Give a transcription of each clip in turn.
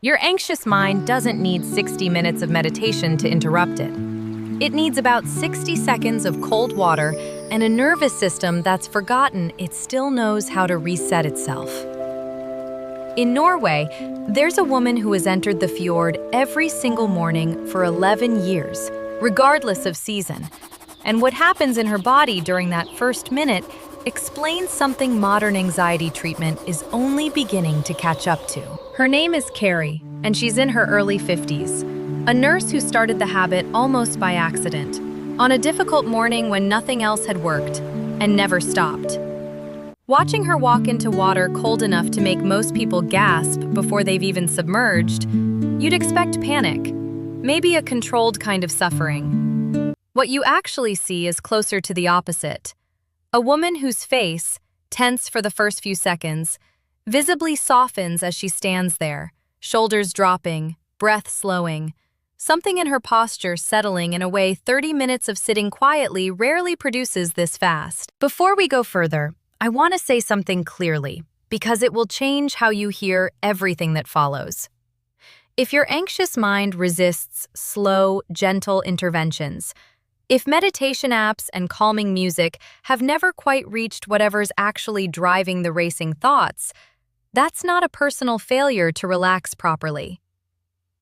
Your anxious mind doesn't need 60 minutes of meditation to interrupt it. It needs about 60 seconds of cold water and a nervous system that's forgotten it still knows how to reset itself. In Norway, there's a woman who has entered the fjord every single morning for 11 years, regardless of season. And what happens in her body during that first minute explains something modern anxiety treatment is only beginning to catch up to. Her name is Kari, and she's in her early 50s, a nurse who started the habit almost by accident, on a difficult morning when nothing else had worked, and never stopped. Watching her walk into water cold enough to make most people gasp before they've even submerged, you'd expect panic, maybe a controlled kind of suffering. What you actually see is closer to the opposite. A woman whose face, tense for the first few seconds, visibly softens as she stands there, shoulders dropping, breath slowing, something in her posture settling in a way 30 minutes of sitting quietly rarely produces this fast. Before we go further, I want to say something clearly, because it will change how you hear everything that follows. If your anxious mind resists slow, gentle interventions, if meditation apps and calming music have never quite reached whatever's actually driving the racing thoughts, that's not a personal failure to relax properly.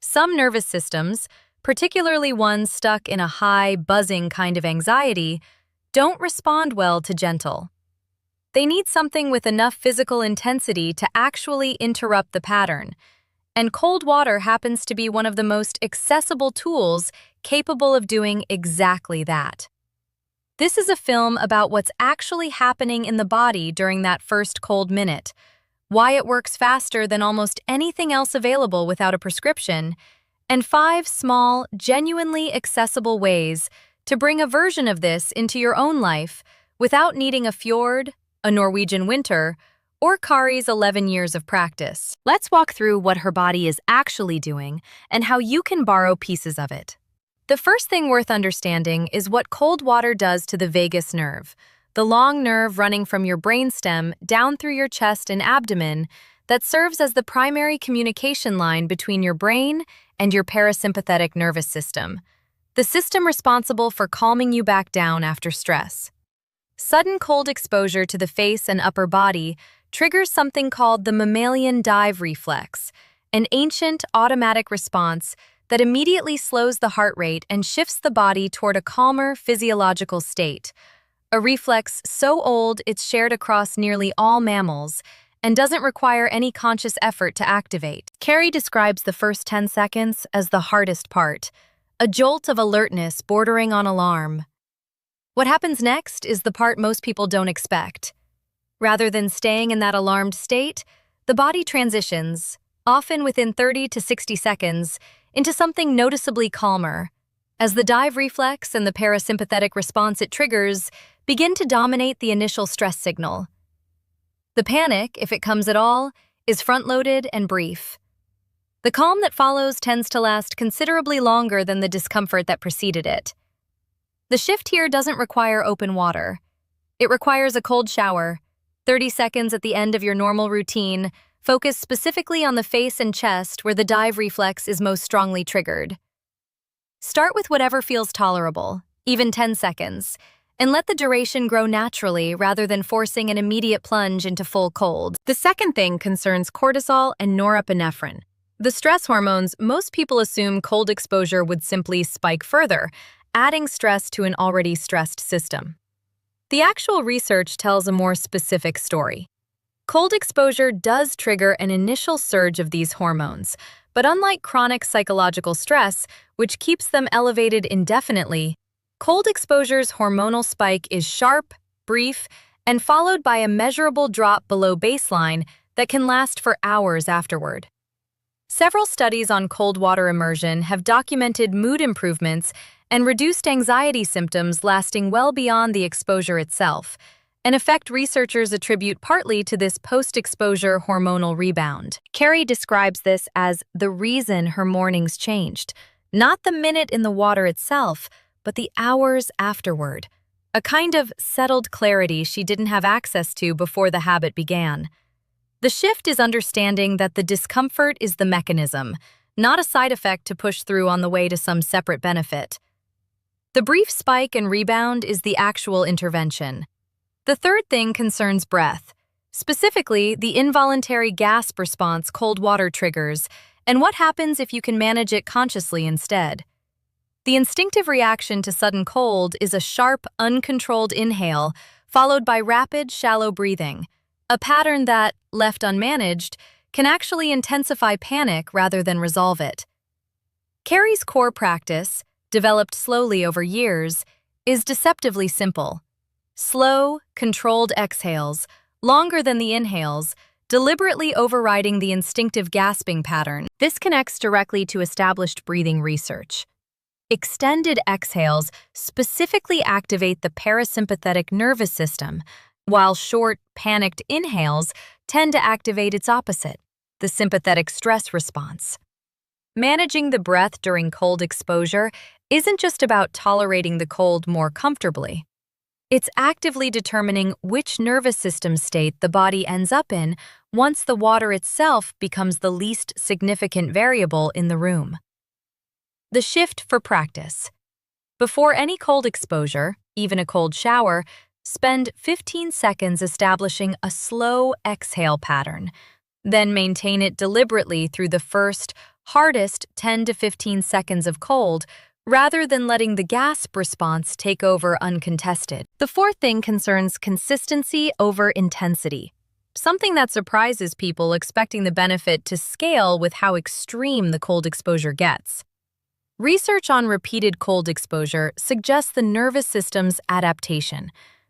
Some nervous systems, particularly ones stuck in a high, buzzing kind of anxiety, don't respond well to gentle. They need something with enough physical intensity to actually interrupt the pattern, and cold water happens to be one of the most accessible tools capable of doing exactly that. This is a film about what's actually happening in the body during that first cold minute, why it works faster than almost anything else available without a prescription, and 5 small, genuinely accessible ways to bring a version of this into your own life without needing a fjord, a Norwegian winter, or Kari's 11 years of practice. Let's walk through what her body is actually doing and how you can borrow pieces of it. The first thing worth understanding is what cold water does to the vagus nerve, the long nerve running from your brainstem down through your chest and abdomen that serves as the primary communication line between your brain and your parasympathetic nervous system, the system responsible for calming you back down after stress. Sudden cold exposure to the face and upper body triggers something called the mammalian dive reflex, an ancient automatic response that immediately slows the heart rate and shifts the body toward a calmer physiological state, a reflex so old it's shared across nearly all mammals and doesn't require any conscious effort to activate. Kari describes the first 10 seconds as the hardest part, a jolt of alertness bordering on alarm. What happens next is the part most people don't expect. Rather than staying in that alarmed state, the body transitions, often within 30 to 60 seconds, into something noticeably calmer, as the dive reflex and the parasympathetic response it triggers begin to dominate the initial stress signal. The panic, if it comes at all, is front-loaded and brief. The calm that follows tends to last considerably longer than the discomfort that preceded it. The shift here doesn't require open water. It requires a cold shower, 30 seconds at the end of your normal routine, focused specifically on the face and chest where the dive reflex is most strongly triggered. Start with whatever feels tolerable, even 10 seconds, and let the duration grow naturally rather than forcing an immediate plunge into full cold. The second thing concerns cortisol and norepinephrine. The stress hormones most people assume cold exposure would simply spike further, adding stress to an already stressed system. The actual research tells a more specific story. Cold exposure does trigger an initial surge of these hormones, but unlike chronic psychological stress, which keeps them elevated indefinitely, cold exposure's hormonal spike is sharp, brief, and followed by a measurable drop below baseline that can last for hours afterward. Several studies on cold water immersion have documented mood improvements and reduced anxiety symptoms lasting well beyond the exposure itself, an effect researchers attribute partly to this post-exposure hormonal rebound. Kari describes this as the reason her mornings changed, not the minute in the water itself, but the hours afterward, a kind of settled clarity she didn't have access to before the habit began. The shift is understanding that the discomfort is the mechanism, not a side effect to push through on the way to some separate benefit. The brief spike and rebound is the actual intervention. The third thing concerns breath, specifically the involuntary gasp response cold water triggers, and what happens if you can manage it consciously instead. The instinctive reaction to sudden cold is a sharp, uncontrolled inhale, followed by rapid, shallow breathing, a pattern that, left unmanaged, can actually intensify panic rather than resolve it. Kari's core practice, developed slowly over years, is deceptively simple. Slow, controlled exhales, longer than the inhales, deliberately overriding the instinctive gasping pattern. This connects directly to established breathing research. Extended exhales specifically activate the parasympathetic nervous system, while short, panicked inhales tend to activate its opposite, the sympathetic stress response. Managing the breath during cold exposure isn't just about tolerating the cold more comfortably. It's actively determining which nervous system state the body ends up in once the water itself becomes the least significant variable in the room. The shift for practice. Before any cold exposure, even a cold shower, spend 15 seconds establishing a slow exhale pattern. Then maintain it deliberately through the first, hardest 10 to 15 seconds of cold, rather than letting the gasp response take over uncontested. The fourth thing concerns consistency over intensity, something that surprises people expecting the benefit to scale with how extreme the cold exposure gets. Research on repeated cold exposure suggests the nervous system's adaptation,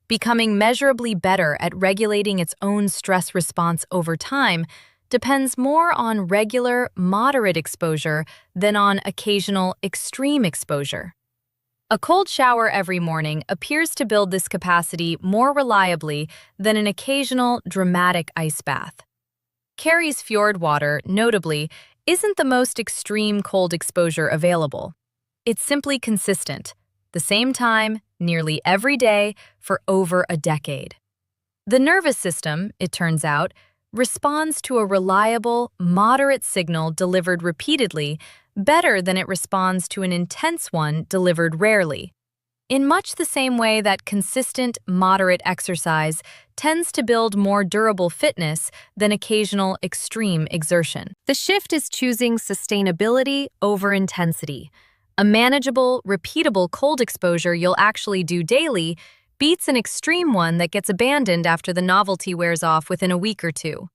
becoming measurably better at regulating its own stress response over time, depends more on regular, moderate exposure than on occasional, extreme exposure. A cold shower every morning appears to build this capacity more reliably than an occasional, dramatic ice bath. Kari's fjord water, notably, isn't the most extreme cold exposure available. It's simply consistent, the same time, nearly every day, for over a decade. The nervous system, it turns out, responds to a reliable, moderate signal delivered repeatedly better than it responds to an intense one delivered rarely, in much the same way that consistent, moderate exercise tends to build more durable fitness than occasional extreme exertion. The shift is choosing sustainability over intensity. A manageable, repeatable cold exposure you'll actually do daily beats an extreme one that gets abandoned after the novelty wears off within a week or two.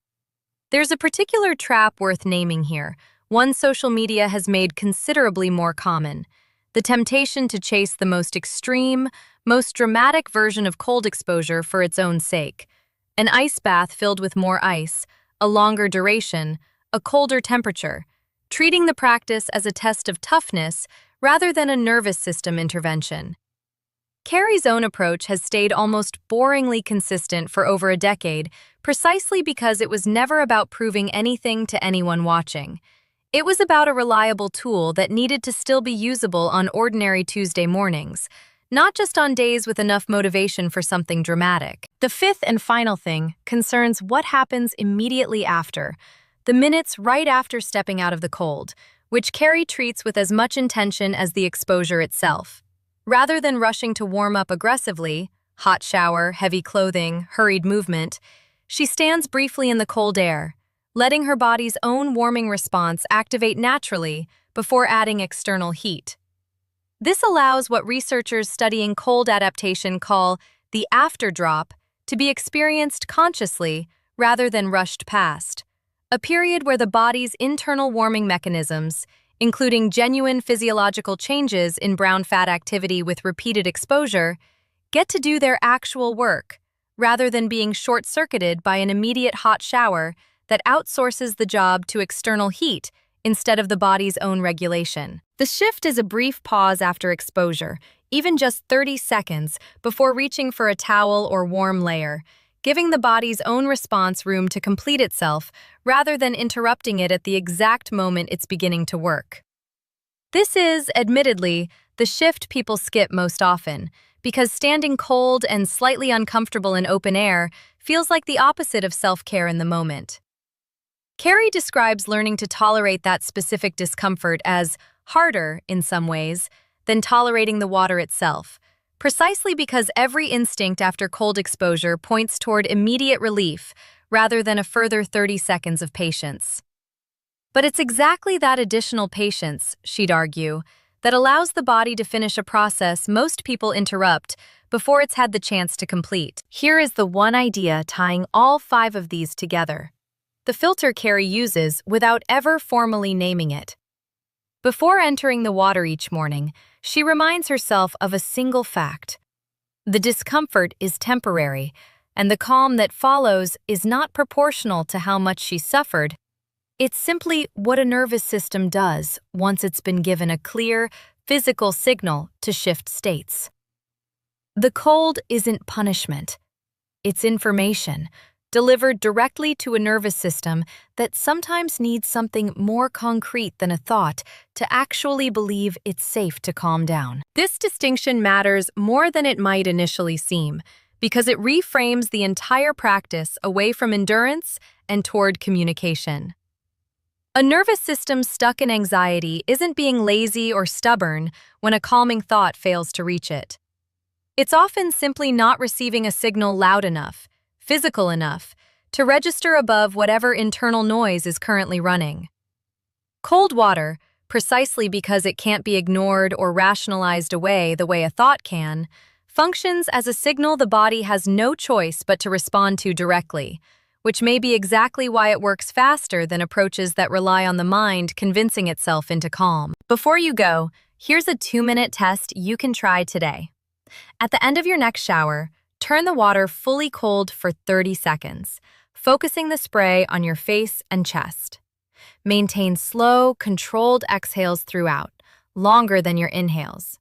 There's a particular trap worth naming here, one social media has made considerably more common: the temptation to chase the most extreme, most dramatic version of cold exposure for its own sake. An ice bath filled with more ice, a longer duration, a colder temperature, treating the practice as a test of toughness rather than a nervous system intervention. Kari's own approach has stayed almost boringly consistent for over a decade, precisely because it was never about proving anything to anyone watching. It was about a reliable tool that needed to still be usable on ordinary Tuesday mornings, not just on days with enough motivation for something dramatic. The fifth and final thing concerns what happens immediately after, the minutes right after stepping out of the cold, which Kari treats with as much intention as the exposure itself. Rather than rushing to warm up aggressively, hot shower, heavy clothing, hurried movement, she stands briefly in the cold air, letting her body's own warming response activate naturally before adding external heat. This allows what researchers studying cold adaptation call the afterdrop to be experienced consciously rather than rushed past, a period where the body's internal warming mechanisms, including genuine physiological changes in brown fat activity with repeated exposure, get to do their actual work, rather than being short-circuited by an immediate hot shower that outsources the job to external heat instead of the body's own regulation. The shift is a brief pause after exposure, even just 30 seconds before reaching for a towel or warm layer, giving the body's own response room to complete itself rather than interrupting it at the exact moment it's beginning to work. This is, admittedly, the shift people skip most often, because standing cold and slightly uncomfortable in open air feels like the opposite of self-care in the moment. Kari describes learning to tolerate that specific discomfort as harder, in some ways, than tolerating the water itself, precisely because every instinct after cold exposure points toward immediate relief rather than a further 30 seconds of patience. But it's exactly that additional patience, she'd argue, that allows the body to finish a process most people interrupt before it's had the chance to complete. Here is the one idea tying all 5 of these together. The filter Kari uses without ever formally naming it. Before entering the water each morning, she reminds herself of a single fact. The discomfort is temporary, and the calm that follows is not proportional to how much she suffered. It's simply what a nervous system does once it's been given a clear, physical signal to shift states. The cold isn't punishment. It's information, delivered directly to a nervous system that sometimes needs something more concrete than a thought to actually believe it's safe to calm down. This distinction matters more than it might initially seem, because it reframes the entire practice away from endurance and toward communication. A nervous system stuck in anxiety isn't being lazy or stubborn when a calming thought fails to reach it. It's often simply not receiving a signal loud enough, physical enough, to register above whatever internal noise is currently running. Cold water, precisely because it can't be ignored or rationalized away the way a thought can, functions as a signal the body has no choice but to respond to directly, which may be exactly why it works faster than approaches that rely on the mind convincing itself into calm. Before you go, here's a 2-minute test you can try today. At the end of your next shower, turn the water fully cold for 30 seconds, focusing the spray on your face and chest. Maintain slow, controlled exhales throughout, longer than your inhales.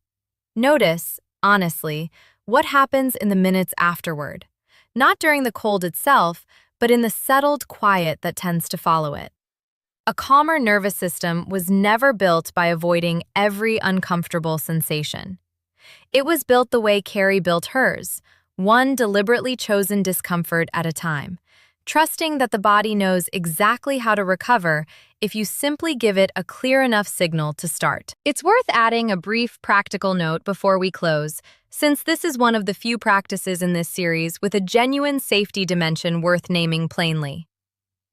Notice, honestly, what happens in the minutes afterward, not during the cold itself, but in the settled quiet that tends to follow it. A calmer nervous system was never built by avoiding every uncomfortable sensation. It was built the way Kari built hers, one deliberately chosen discomfort at a time, trusting that the body knows exactly how to recover if you simply give it a clear enough signal to start. It's worth adding a brief practical note before we close, since this is one of the few practices in this series with a genuine safety dimension worth naming plainly.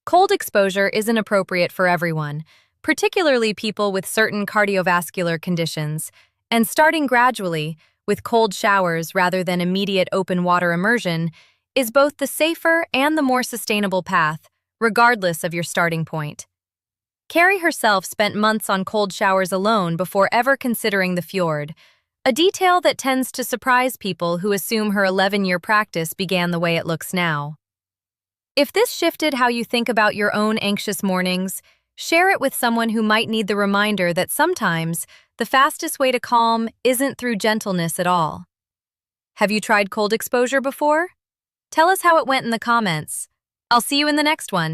Cold exposure isn't appropriate for everyone, particularly people with certain cardiovascular conditions, and starting gradually, with cold showers rather than immediate open water immersion, is both the safer and the more sustainable path, regardless of your starting point. Kari herself spent months on cold showers alone before ever considering the fjord, a detail that tends to surprise people who assume her 11-year practice began the way it looks now. If this shifted how you think about your own anxious mornings, share it with someone who might need the reminder that sometimes the fastest way to calm isn't through gentleness at all. Have you tried cold exposure before? Tell us how it went in the comments. I'll see you in the next one.